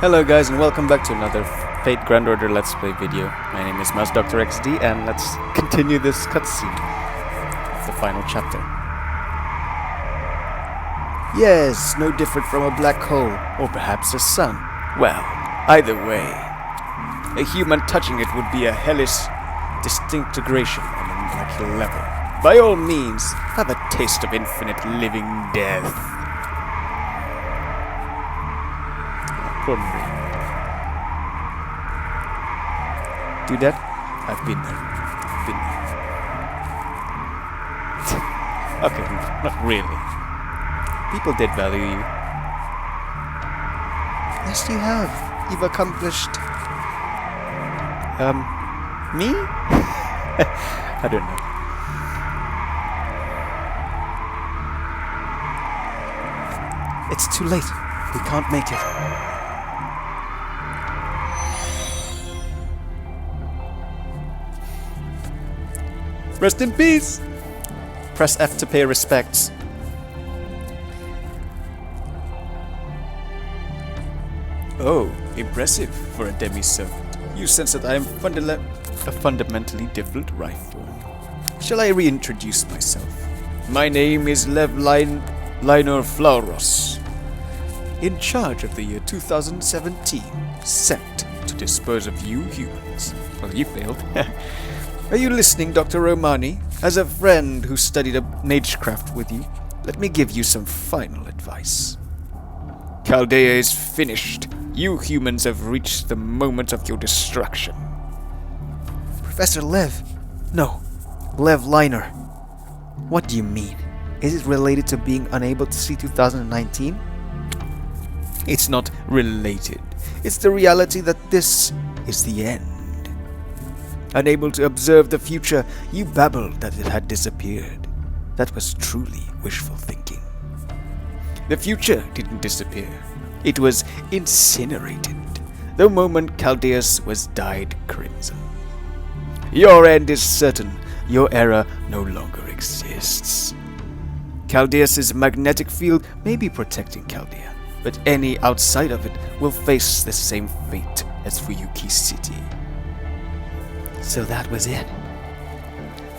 Hello guys and welcome back to another Fate Grand Order Let's Play video. My name is Dr. XD and let's continue this cutscene of the final chapter. Yes, no different from a black hole, or perhaps a sun. Well, either way, a human touching it would be a hellish disintegration on a molecular level. By all means, have a taste of infinite living death. Poor Marie. Do that? I've been there. Okay, not really. People did value you. Yes, you have. You've accomplished... Me? I don't know. It's too late. We can't make it. Rest in peace! Press F to pay respects. Oh, impressive for a demi-servant. You sense that I am a fundamentally different rifle. Shall I reintroduce myself? My name is Lev Linor Flauros, in charge of the year 2017, sent to dispose of you humans. Well, you failed. Are you listening, Dr. Romani? As a friend who studied magecraft with you, let me give you some final advice. Chaldea is finished. You humans have reached the moment of your destruction. Professor Lev. No, Lev Linor. What do you mean? Is it related to being unable to see 2019? It's not related. It's the reality that this is the end. Unable to observe the future, you babbled that it had disappeared. That was truly wishful thinking. The future didn't disappear. It was incinerated, the moment Chaldeas was dyed crimson. Your end is certain. Your era no longer exists. Chaldeas' magnetic field may be protecting Chaldea, but any outside of it will face the same fate as Fuyuki City. So that was it.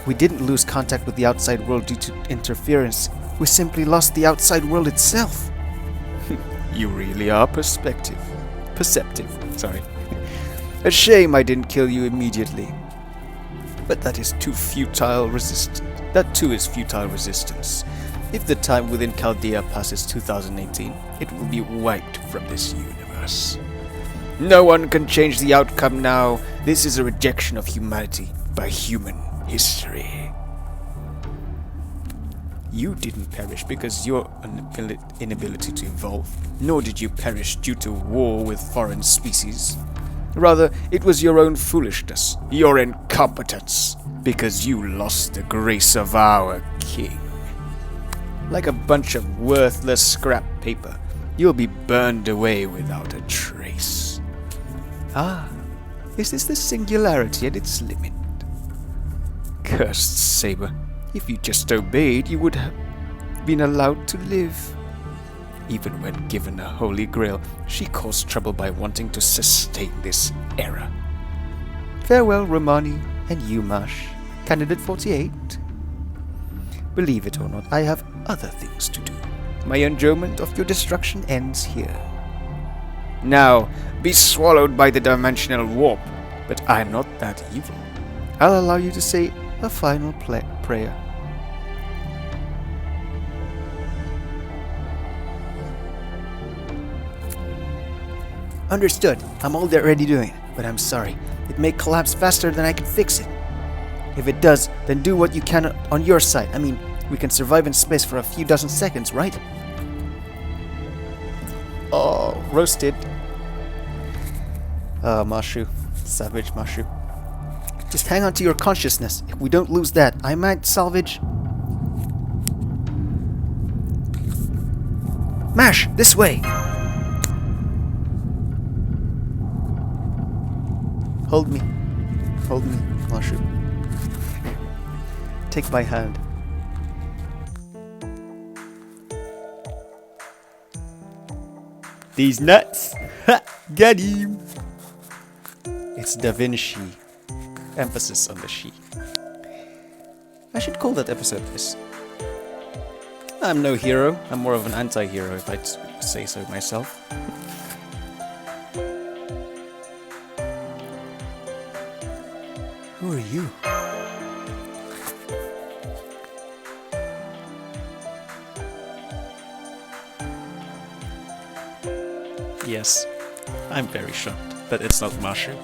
We didn't lose contact with the outside world due to interference. We simply lost the outside world itself. You really are perceptive. A shame I didn't kill you immediately. But that is too futile resistance. That too is futile resistance. If the time within Chaldea passes 2018, it will be wiped from this universe. No one can change the outcome now. This is a rejection of humanity by human history. You didn't perish because your inability to evolve, nor did you perish due to war with foreign species. Rather, it was your own foolishness, your incompetence, because you lost the grace of our king. Like a bunch of worthless scrap paper, you'll be burned away without a trace. Ah, is this the singularity at its limit? Cursed saber. If you just obeyed, you would have been allowed to live. Even when given a holy grail, she caused trouble by wanting to sustain this era. Farewell, Romani, and you, Mash. Candidate 48. Believe it or not, I have other things to do. My enjoyment of your destruction ends here. Now, be swallowed by the dimensional warp, but I'm not that evil. I'll allow you to say a final prayer. Understood. I'm already doing it, but I'm sorry. It may collapse faster than I can fix it. If it does, then do what you can on your side. I mean, we can survive in space for a few dozen seconds, right? Oh, roasted. Mashu. Savage Mashu. Just hang on to your consciousness. If we don't lose that, I might salvage... Mash, this way! Hold me, Mashu. Take my hand. These nuts! Ha! Got him! It's DavinSHE. Emphasis on the she. I should call that episode this. I'm no hero. I'm more of an anti-hero, if I'd say so myself. Who are you? Yes, I'm very shocked that it's not Mashu.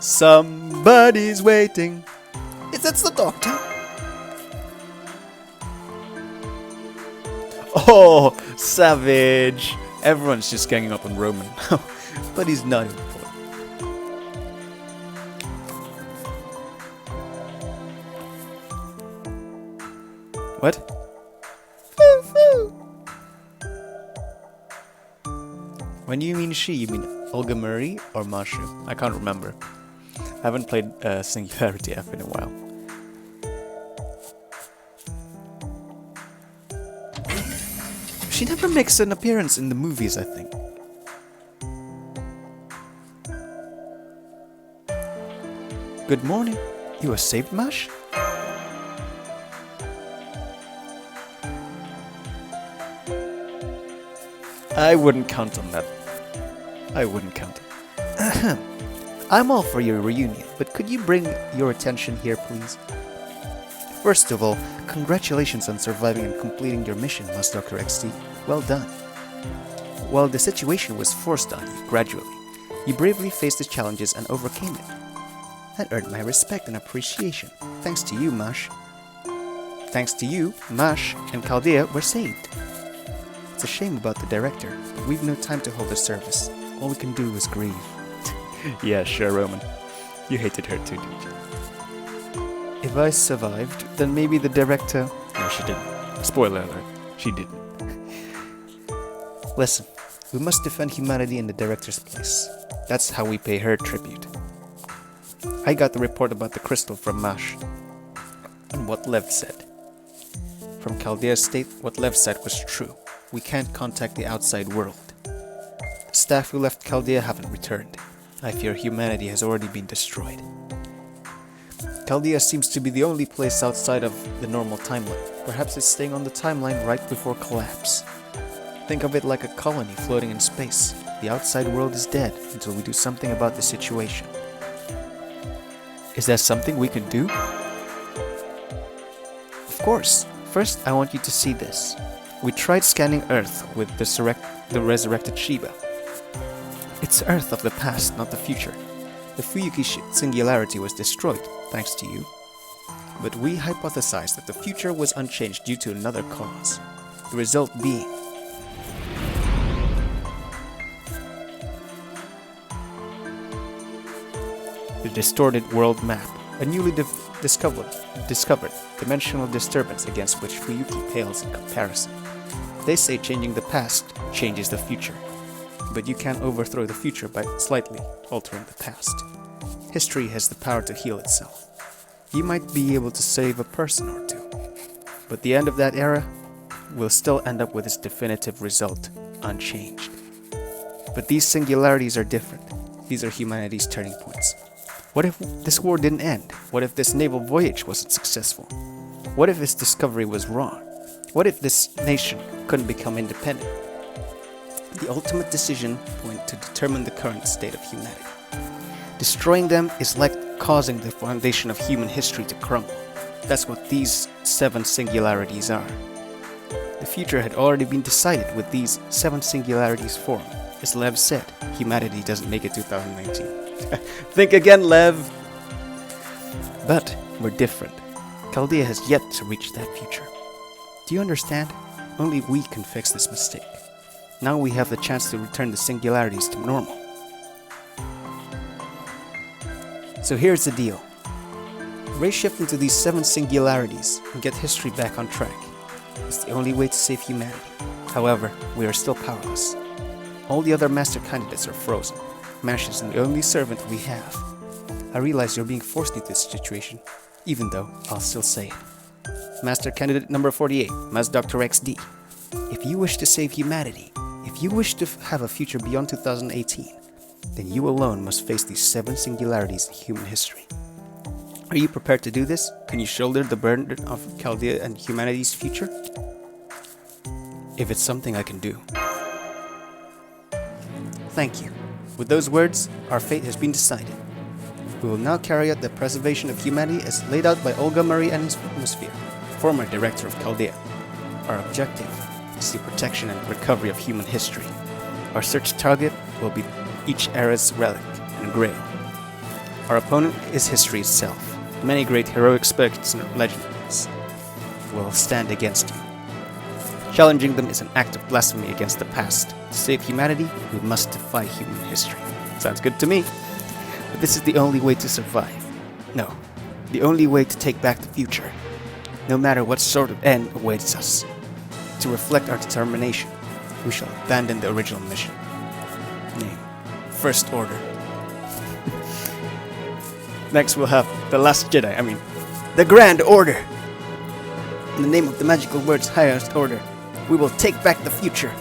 Somebody's waiting. That's the doctor. Oh, savage. Everyone's just ganging up on Roman. But he's not important. What? When you mean she, you mean Olga Marie or Mashu? I can't remember. I haven't played Singularity F in a while. She never makes an appearance in the movies, I think. Good morning. You were saved, Mash? I wouldn't count on that. I wouldn't count it. I'm all for your reunion, but could you bring your attention here, please? First of all, congratulations on surviving and completing your mission, Master Dr. XT. Well done. While the situation was forced on you gradually, you bravely faced the challenges and overcame it. That earned my respect and appreciation. Thanks to you, Mash. Thanks to you, Mash and Chaldea were saved. It's a shame about the director, but we've no time to hold a service. All we can do is grieve. Yeah, sure, Roman. You hated her too, didn't you? If I survived, then maybe the director... No, she didn't. Spoiler alert. She didn't. Listen, we must defend humanity in the director's place. That's how we pay her tribute. I got the report about the crystal from Mash, and what Lev said. From Chaldeas state, what Lev said was true. We can't contact the outside world. The staff who left Chaldea haven't returned. I fear humanity has already been destroyed. Chaldea seems to be the only place outside of the normal timeline. Perhaps it's staying on the timeline right before collapse. Think of it like a colony floating in space. The outside world is dead until we do something about the situation. Is there something we can do? Of course. First, I want you to see this. We tried scanning Earth with the resurrected Shiba. It's Earth of the past, not the future. The Fuyuki singularity was destroyed, thanks to you. But we hypothesized that the future was unchanged due to another cause. The result being... the distorted world map, a newly discovered dimensional disturbance against which Fuyuki pales in comparison. They say changing the past changes the future, but you can't overthrow the future by slightly altering the past. History has the power to heal itself. You might be able to save a person or two, but the end of that era will still end up with its definitive result unchanged. But these singularities are different. These are humanity's turning points. What if this war didn't end? What if this naval voyage wasn't successful? What if this discovery was wrong? What if this nation couldn't become independent? The ultimate decision point to determine the current state of humanity. Destroying them is like causing the foundation of human history to crumble. That's what these 7 singularities are. The future had already been decided with these 7 singularities formed. As Lev said, humanity doesn't make it 2019. Think again, Lev! But we're different. Chaldea has yet to reach that future. Do you understand? Only we can fix this mistake. Now we have the chance to return the singularities to normal. So here's the deal. Rayshift into these 7 singularities and get history back on track. It's the only way to save humanity. However, we are still powerless. All the other master candidates are frozen. Mash is the only servant we have. I realize you're being forced into this situation, Even though I'll still say it. Master Candidate number 48, Mas Dr. XD. If you wish to save humanity, if you wish to have a future beyond 2018, then you alone must face these 7 singularities in human history. Are you prepared to do this? Can you shoulder the burden of Chaldea and humanity's future? If it's something I can do. Thank you. With those words, our fate has been decided. We will now carry out the preservation of humanity as laid out by Olga Marie Atmosphere, former director of Chaldea. Our objective is the protection and recovery of human history. Our search target will be each era's relic and grail. Our opponent is history itself. Many great heroic spirits and legends will stand against you. Challenging them is an act of blasphemy against the past. To save humanity, we must defy human history. Sounds good to me. But this is the only way to survive. No, the only way to take back the future. No matter what sort of end awaits us. To reflect our determination, we shall abandon the original mission. Name, First Order. Next we'll have the Last Jedi, the Grand Order. In the name of the magical words Highest Order, we will take back the future.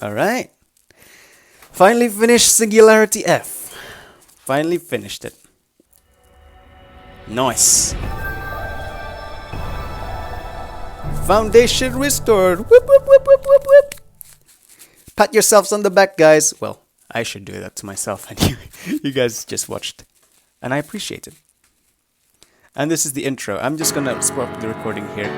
Alright. Finally finished Singularity F. Finally finished it. Nice. Foundation restored. Whoop, whoop, whoop, whoop, whoop, whoop. Pat yourselves on the back, guys. Well, I should do that to myself, and you guys just watched. And I appreciate it. And this is the intro. I'm just gonna stop the recording here.